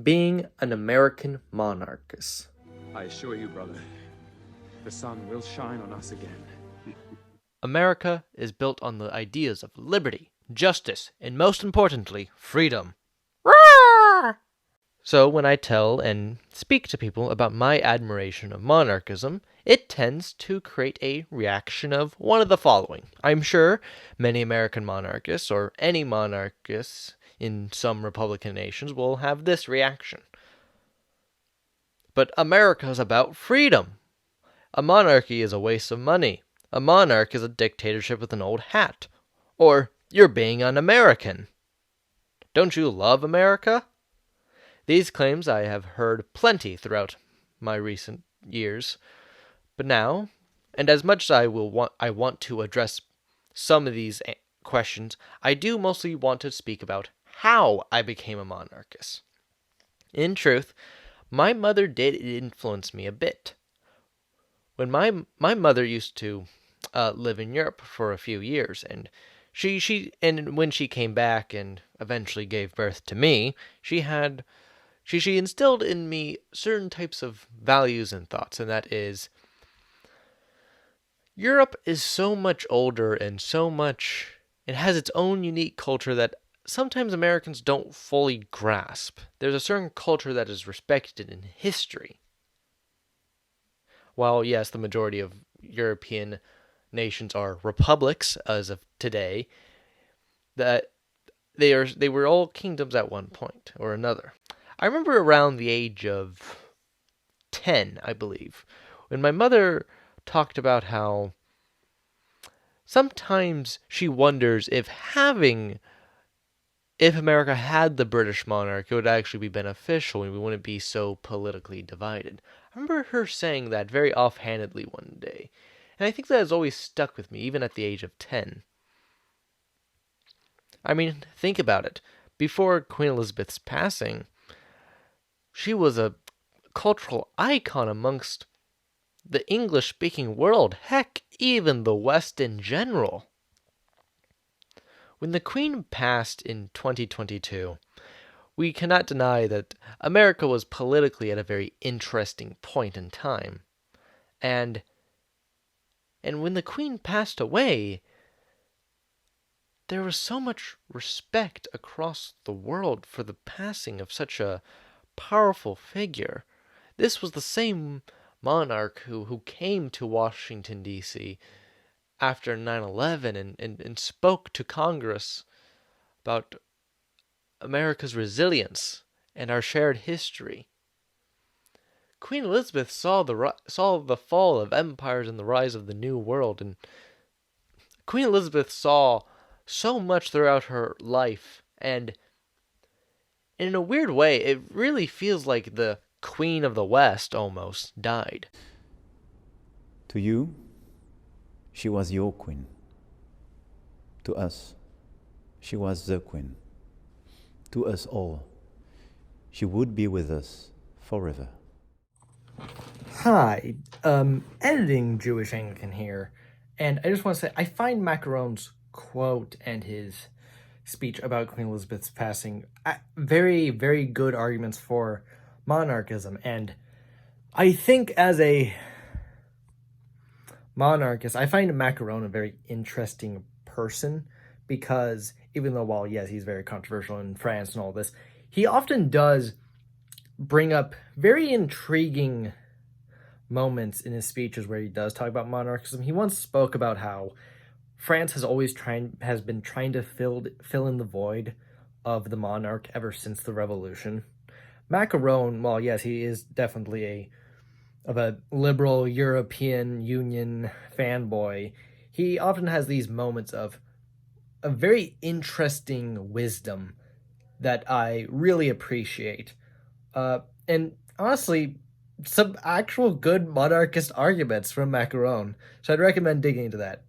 Being an American monarchist. I assure you, brother, the sun will shine on us again. America is built on the ideas of liberty, justice, and most importantly, freedom. Roar! So when I tell and speak to people about my admiration of monarchism, it tends to create a reaction of one of the following. I'm sure many American monarchists, or any monarchists in some Republican nations, will have this reaction. But America is about freedom. A monarchy is a waste of money. A monarch is a dictatorship with an old hat. Or, you're being un-American. Don't you love America? These claims I have heard plenty throughout my recent years. But now, and as much as I want to address some of these questions, I do mostly want to speak about how I became a monarchist. In truth, my mother did influence me a bit. When my mother used to live in Europe for a few years, and and when she came back and eventually gave birth to me, she instilled in me certain types of values and thoughts, and that is, Europe is so much older and it has its own unique culture that sometimes Americans don't fully grasp. There's a certain culture that is respected in history. While, yes, the majority of European nations are republics as of today, that they were all kingdoms at one point or another. I remember around the age of 10, I believe, when my mother talked about how sometimes she wonders if America had the British monarch, it would actually be beneficial and we wouldn't be so politically divided. I remember her saying that very offhandedly one day, and I think that has always stuck with me, even at the age of 10. I mean, think about it. Before Queen Elizabeth's passing, she was a cultural icon amongst the English-speaking world, heck, even the West in general. When the Queen passed in 2022, we cannot deny that America was politically at a very interesting point in time. And when the Queen passed away, there was so much respect across the world for the passing of such a powerful figure. This was the same monarch who came to Washington, D.C. after 9/11 and spoke to Congress about America's resilience and our shared history. Queen Elizabeth saw the fall of empires and the rise of the New World, and Queen Elizabeth saw so much throughout her life, and in a weird way, it really feels like the Queen of the West almost died. To you, she was your queen. To us, she was the queen. To us all, she would be with us forever. Hi, editing Jewish-Anglican here, and I just want to say I find Macaron's quote and his speech about Queen Elizabeth's passing very, very good arguments for monarchism, and I think as a monarchist, I find Macaron a very interesting person because even though, while yes, he's very controversial in France and all this, he often does bring up very intriguing moments in his speeches where he does talk about monarchism. He once spoke about how France has been trying to fill in the void of the monarch ever since the revolution. Macaron, while yes, he is definitely of a liberal European Union fanboy, he often has these moments of a very interesting wisdom that I really appreciate. And honestly, some actual good monarchist arguments from Macaron. So I'd recommend digging into that.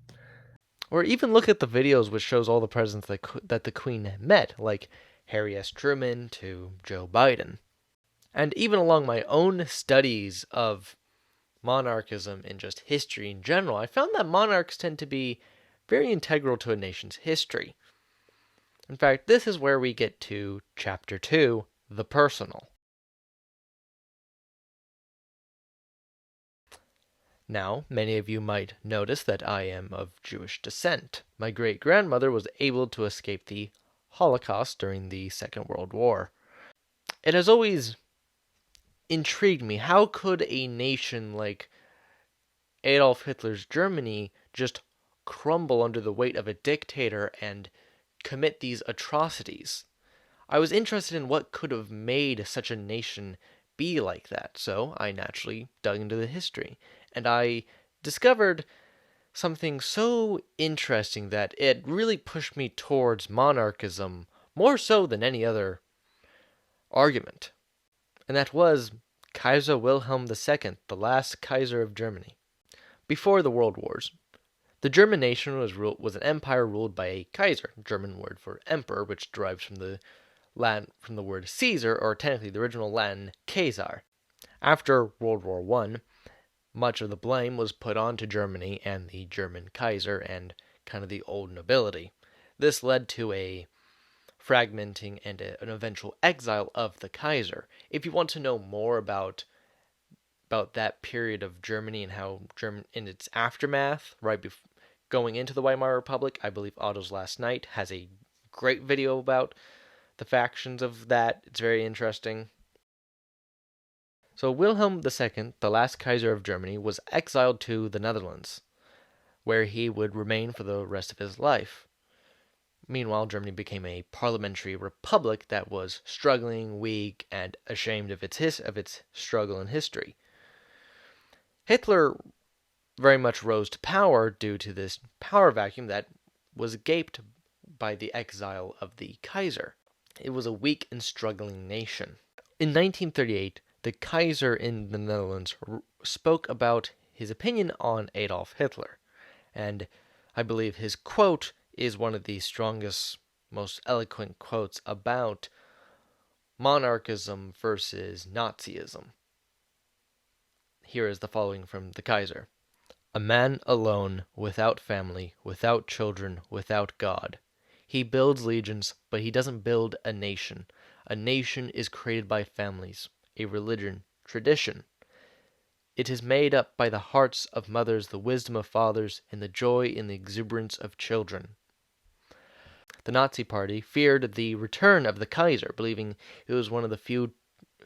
Or even look at the videos which shows all the presidents that the Queen met, like Harry S. Truman to Joe Biden. And even along my own studies of monarchism and just history in general, I found that monarchs tend to be very integral to a nation's history. In fact, this is where we get to Chapter 2, the personal. Now, many of you might notice that I am of Jewish descent. My great-grandmother was able to escape the Holocaust during the Second World War. It has always intrigued me, how could a nation like Adolf Hitler's Germany just crumble under the weight of a dictator and commit these atrocities? I was interested in what could have made such a nation be like that, so I naturally dug into the history, and I discovered something so interesting that it really pushed me towards monarchism more so than any other argument, and that was Kaiser Wilhelm II, the last Kaiser of Germany. Before the World Wars, the German nation was an empire ruled by a Kaiser, German word for emperor, which derives from the word Caesar, or technically the original Latin Caesar. After World War I, much of the blame was put onto Germany and the German Kaiser and kind of the old nobility. This led to a fragmenting and an eventual exile of the Kaiser. If you want to know more about that period of Germany and how in its aftermath, going into the Weimar Republic, I believe Otto's Last Night has a great video about the factions of that. It's very interesting. So Wilhelm II, the last Kaiser of Germany, was exiled to the Netherlands, where he would remain for the rest of his life. Meanwhile, Germany became a parliamentary republic that was struggling, weak, and ashamed of its struggle and history. Hitler very much rose to power due to this power vacuum that was gaped by the exile of the Kaiser. It was a weak and struggling nation. In 1938, the Kaiser in the Netherlands spoke about his opinion on Adolf Hitler, and I believe his quote is one of the strongest, most eloquent quotes about monarchism versus Nazism. Here is the following from the Kaiser. "A man alone, without family, without children, without God. He builds legions, but he doesn't build a nation. A nation is created by families, a religion, tradition. It is made up by the hearts of mothers, the wisdom of fathers, and the joy and the exuberance of children." The Nazi Party feared the return of the Kaiser, believing he was one of the few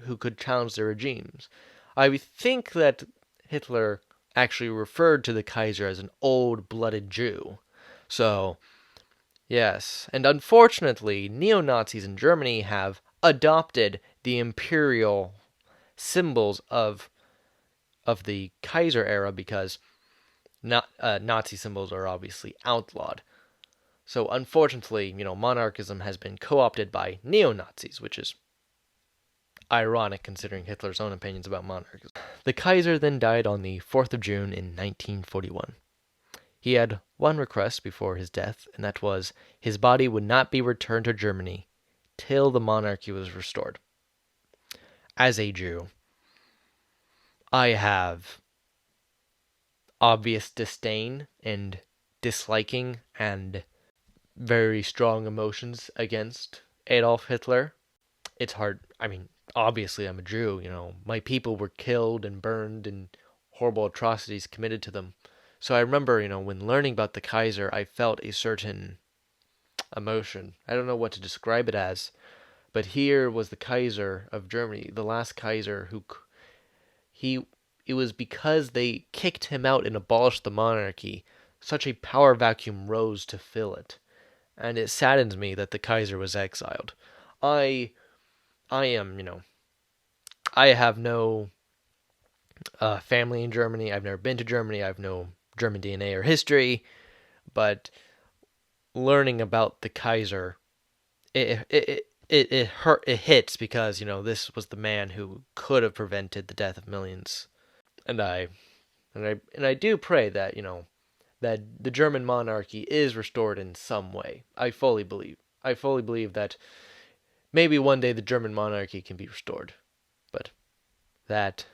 who could challenge their regimes. I think that Hitler actually referred to the Kaiser as an old-blooded Jew. So, yes, and unfortunately, neo-Nazis in Germany have adopted the imperial symbols of the Kaiser era because Nazi symbols are obviously outlawed. So unfortunately, monarchism has been co-opted by neo-Nazis, which is ironic considering Hitler's own opinions about monarchism. The Kaiser then died on the 4th of June in 1941. He had one request before his death, and that was his body would not be returned to Germany till the monarchy was restored. As a Jew, I have obvious disdain and disliking and very strong emotions against Adolf Hitler. It's hard. Obviously I'm a Jew, my people were killed and burned and horrible atrocities committed to them. So I remember, when learning about the Kaiser, I felt a certain emotion. I don't know what to describe it as, but here was the Kaiser of Germany, the last Kaiser it was because they kicked him out and abolished the monarchy, such a power vacuum rose to fill it. And it saddens me that the Kaiser was exiled. I have no family in Germany. I've never been to Germany. I have no German DNA or history. But learning about the Kaiser, it hits because this was the man who could have prevented the death of millions. And I do pray that that the German monarchy is restored in some way. I fully believe that maybe one day the German monarchy can be restored. But that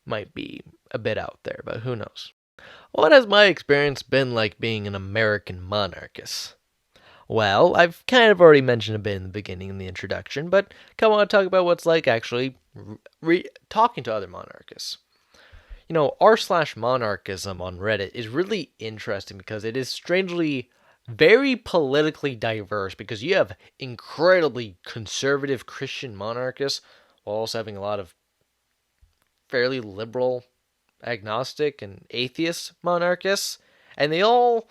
might be a bit out there, but who knows? What has my experience been like being an American monarchist? Well, I've kind of already mentioned a bit in the beginning in the introduction, but I want to talk about what's like actually talking to other monarchists. r/monarchism on Reddit is really interesting because it is strangely very politically diverse, because you have incredibly conservative Christian monarchists while also having a lot of fairly liberal, agnostic, and atheist monarchists, and they all,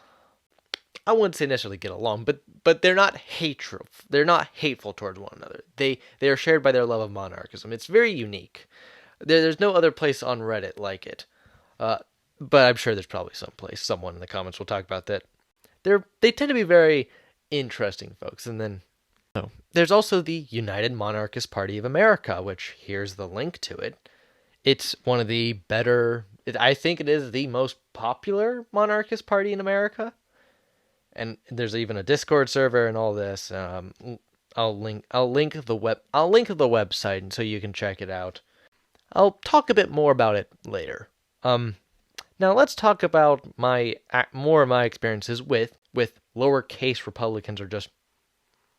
I wouldn't say necessarily get along, but they're not hateful. They're not hateful towards one another. They are shared by their love of monarchism. It's very unique. There's no other place on Reddit like it. But I'm sure there's probably someone in the comments will talk about that. They tend to be very interesting folks. And then there's also the United Monarchist Party of America, which here's the link to it. It's one of the better, I think it is the most popular monarchist party in America. And there's even a Discord server and all this. I'll link the website so you can check it out. I'll talk a bit more about it later. Now let's talk about more of my experiences with lowercase Republicans, or just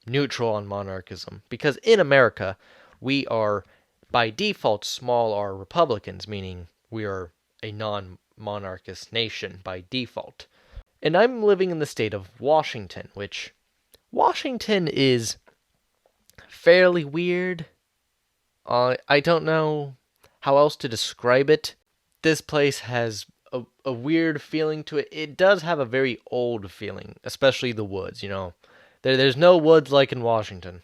neutral on monarchism. Because in America, we are by default small r Republicans, meaning we are a non-monarchist nation by default. And I'm living in the state of Washington, which Washington is fairly weird. I don't know how else to describe it. This place has a weird feeling to it. It does have a very old feeling, especially the woods, There's no woods like in Washington.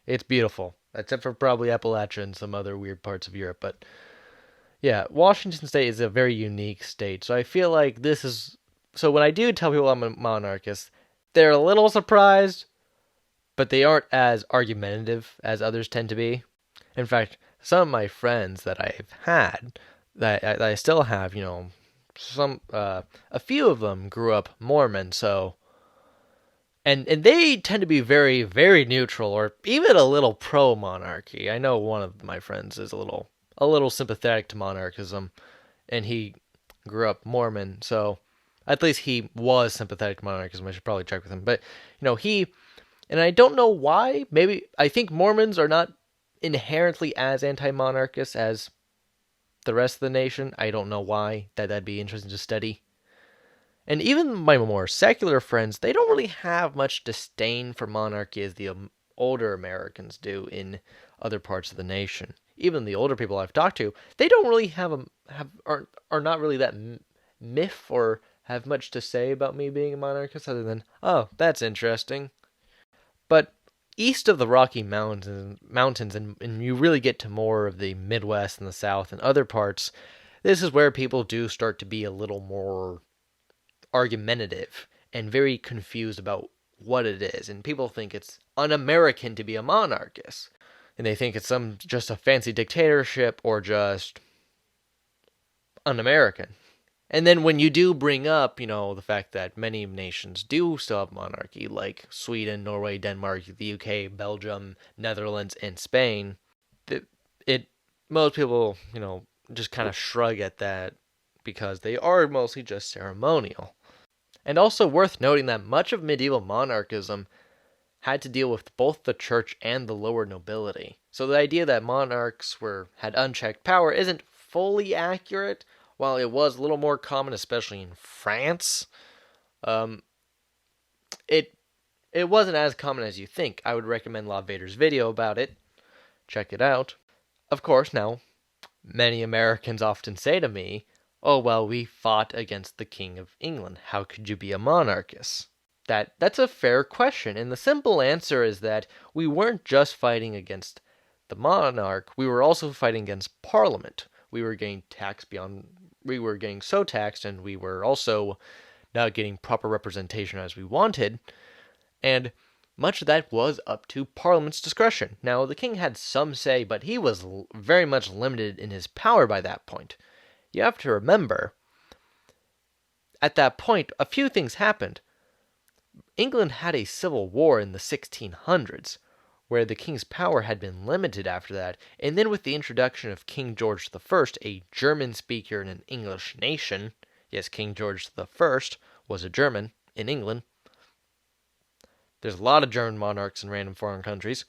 It's beautiful, except for probably Appalachia and some other weird parts of Europe. But yeah, Washington State is a very unique state. So I feel like so when I do tell people I'm a monarchist, they're a little surprised, but they aren't as argumentative as others tend to be. In fact, some of my friends that I've had, that I still have, a few of them grew up Mormon, so, and they tend to be very, very neutral, or even a little pro-monarchy. I know one of my friends is a little sympathetic to monarchism, and he grew up Mormon, so at least he was sympathetic to monarchism. I should probably check with him, but and I don't know why. Maybe I think Mormons are not inherently as anti-monarchist as the rest of the nation. I don't know why. That'd be interesting to study. And even my more secular friends, they don't really have much disdain for monarchy as the older Americans do in other parts of the nation. Even the older people I've talked to, they don't really are not really that miffed or have much to say about me being a monarchist, other than, oh, that's interesting. But east of the Rocky Mountains, and you really get to more of the Midwest and the South and other parts, this is where people do start to be a little more argumentative and very confused about what it is. And people think it's un-American to be a monarchist. And they think it's just a fancy dictatorship or just un-American. And then when you do bring up, the fact that many nations do still have monarchy, like Sweden, Norway, Denmark, the UK, Belgium, Netherlands, and Spain, most people, just kind of shrug at that because they are mostly just ceremonial. And also worth noting that much of medieval monarchism had to deal with both the church and the lower nobility. So the idea that monarchs had unchecked power isn't fully accurate. While it was a little more common, especially in France, it wasn't as common as you think. I would recommend Law Vader's video about it. Check it out. Of course, now, many Americans often say to me, oh, well, we fought against the King of England. How could you be a monarchist? That's a fair question, and the simple answer is that we weren't just fighting against the monarch, we were also fighting against Parliament. We were getting so taxed, and we were also not getting proper representation as we wanted, and much of that was up to Parliament's discretion. Now, the king had some say, but he was very much limited in his power by that point. You have to remember, at that point, a few things happened. England had a civil war in the 1600s, where the king's power had been limited after that, and then with the introduction of King George I, a German speaker in an English nation, yes, King George I was a German in England. There's a lot of German monarchs in random foreign countries.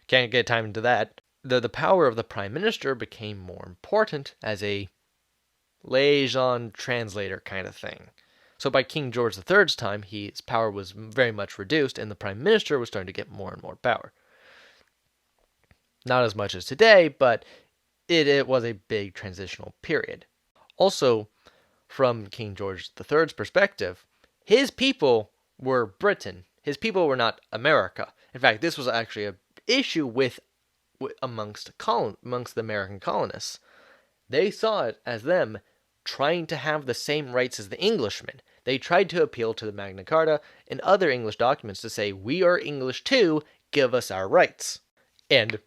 Can't get time into that. The power of the prime minister became more important as a liaison translator kind of thing. So by King George III's time, his power was very much reduced, and the prime minister was starting to get more and more power. Not as much as today, but it was a big transitional period. Also, from King George III's perspective, his people were Britain. His people were not America. In fact, this was actually an issue amongst the American colonists. They saw it as them trying to have the same rights as the Englishmen. They tried to appeal to the Magna Carta and other English documents to say, we are English too, give us our rights. And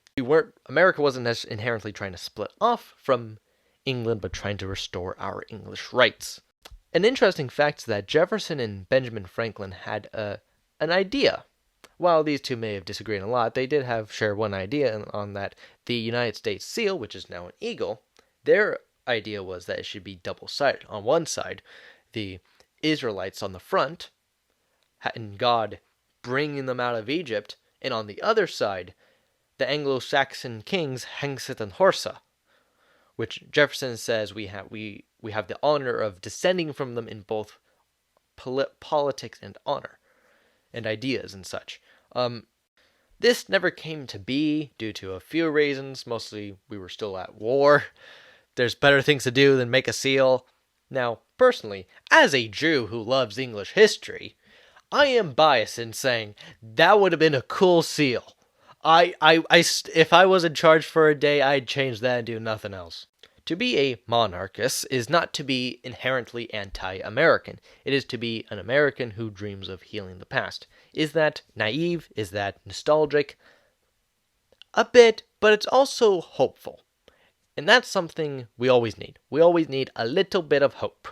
America wasn't inherently trying to split off from England, but trying to restore our English rights. An interesting fact is that Jefferson and Benjamin Franklin had an idea. While these two may have disagreed a lot, they did share one idea on that the United States seal, which is now an eagle, their idea was that it should be double-sided. On one side, the Israelites on the front, and God bringing them out of Egypt, and on the other side, the Anglo-Saxon kings Hengist and Horsa, which Jefferson says we have the honor of descending from them in both politics and honor, and ideas and such. This never came to be due to a few reasons. Mostly, we were still at war. There's better things to do than make a seal. Now, personally, as a Jew who loves English history, I am biased in saying that would have been a cool seal. If I was in charge for a day, I'd change that and do nothing else. To be a monarchist is not to be inherently anti-American. It is to be an American who dreams of healing the past. Is that naive? Is that nostalgic? A bit, but it's also hopeful. And that's something we always need. We always need a little bit of hope.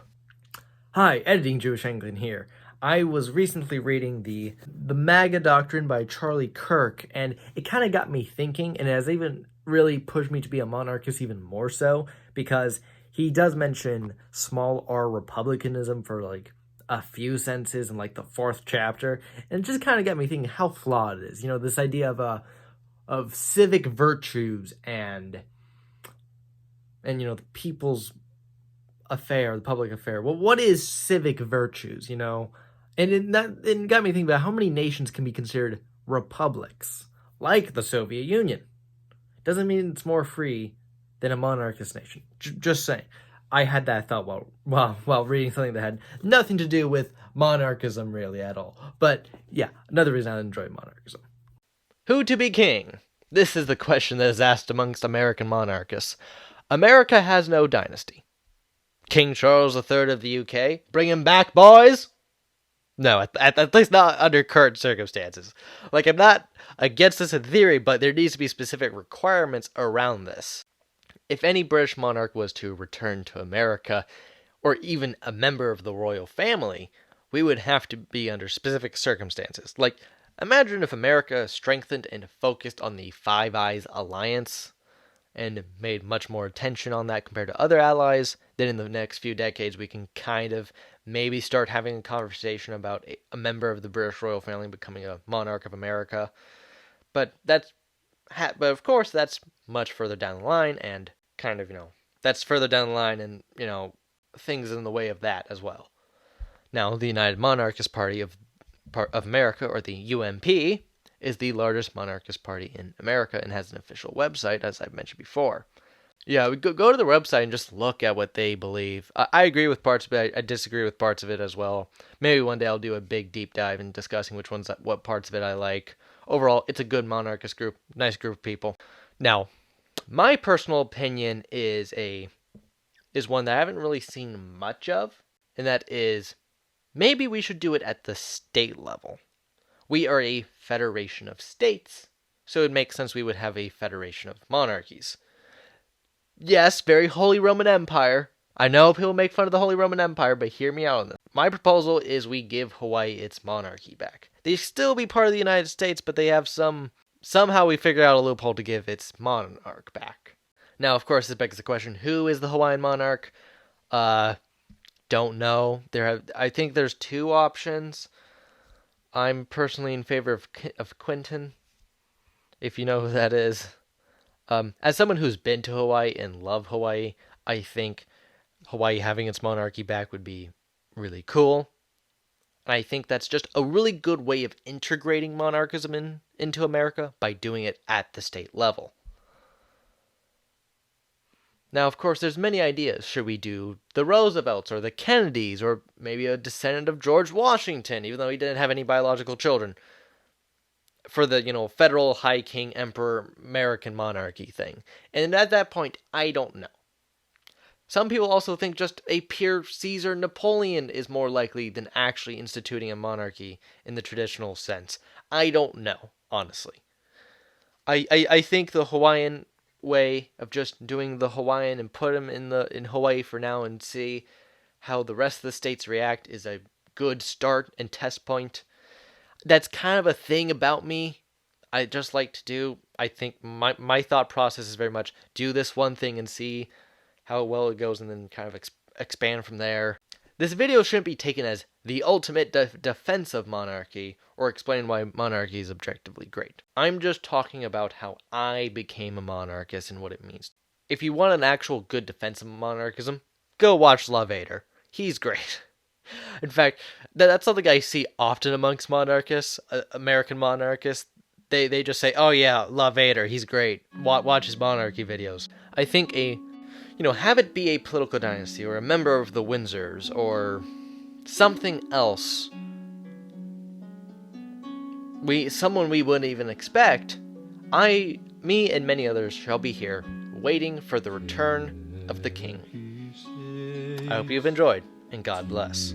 Hi, editing Jewish-Anglican here. I was recently reading the MAGA Doctrine by Charlie Kirk, and it kind of got me thinking, and it has even really pushed me to be a monarchist even more so, because he does mention small r republicanism for like a few sentences in like the 4th chapter, and it just kind of got me thinking how flawed it is. You know, this idea of civic virtues and you know, the people's affair, the public affair. Well, what is civic virtues, you know? And it got me thinking about how many nations can be considered republics, like the Soviet Union. Doesn't mean it's more free than a monarchist nation. Just saying. I had that thought while reading something that had nothing to do with monarchism really at all. But yeah, another reason I enjoy monarchism. Who to be king? This is the question that is asked amongst American monarchists. America has no dynasty. King Charles III of the UK? Bring him back, boys! No, at least not under current circumstances. Like, I'm not against this in theory, but there needs to be specific requirements around this. If any British monarch was to return to America, or even a member of the royal family, we would have to be under specific circumstances. Like, imagine if America strengthened and focused on the Five Eyes alliance, and made much more attention on that compared to other allies, then in the next few decades we can kind of maybe start having a conversation about a member of the British royal family becoming a monarch of America. But of course that's much further down the line, and kind of, that's further down the line, and, things in the way of that as well. Now, the United Monarchist Party of America, or the UMP, is the largest monarchist party in America and has an official website, as I've mentioned before. Yeah, we go to the website and just look at what they believe. I agree with parts of it. I disagree with parts of it as well. Maybe one day I'll do a big deep dive in discussing what parts of it I like. Overall, it's a good monarchist group, nice group of people. Now, my personal opinion is one that I haven't really seen much of, and that is maybe we should do it at the state level. We are a federation of states, so it makes sense we would have a federation of monarchies. Yes, very Holy Roman Empire. I know people make fun of the Holy Roman Empire, but hear me out on this. My proposal is we give Hawaii its monarchy back. They still be part of the United States, but they have somehow we figured out a loophole to give its monarch back. Now, of course, this begs the question, who is the Hawaiian monarch? Don't know. I think there's two options. I'm personally in favor of Quentin, if you know who that is. As someone who's been to Hawaii and love Hawaii, I think Hawaii having its monarchy back would be really cool. And I think that's just a really good way of integrating monarchism into America by doing it at the state level. Now, of course, there's many ideas. Should we do the Roosevelts or the Kennedys or maybe a descendant of George Washington, even though he didn't have any biological children, for the, federal high king emperor American monarchy thing? And at that point, I don't know. Some people also think just a pure Caesar Napoleon is more likely than actually instituting a monarchy in the traditional sense. I don't know, honestly. I think the Hawaiian way of just doing the Hawaiian and put him in Hawaii for now and see how the rest of the states react is a good start and test point. That's kind of a thing about me. I just like to do. I think my thought process is very much do this one thing and see how well it goes and then kind of expand from there. This video shouldn't be taken as the ultimate defense of monarchy or explain why monarchy is objectively great. I'm just talking about how I became a monarchist and what it means. If you want an actual good defense of monarchism, go watch La Vader. He's great. In fact, that's something I see often amongst monarchists, American monarchists. They just say, oh yeah, La Vader, he's great. Watch his monarchy videos. I think have it be a political dynasty or a member of the Windsors or something else. Someone we wouldn't even expect. Me and many others shall be here waiting for the return of the king. I hope you've enjoyed, and God bless.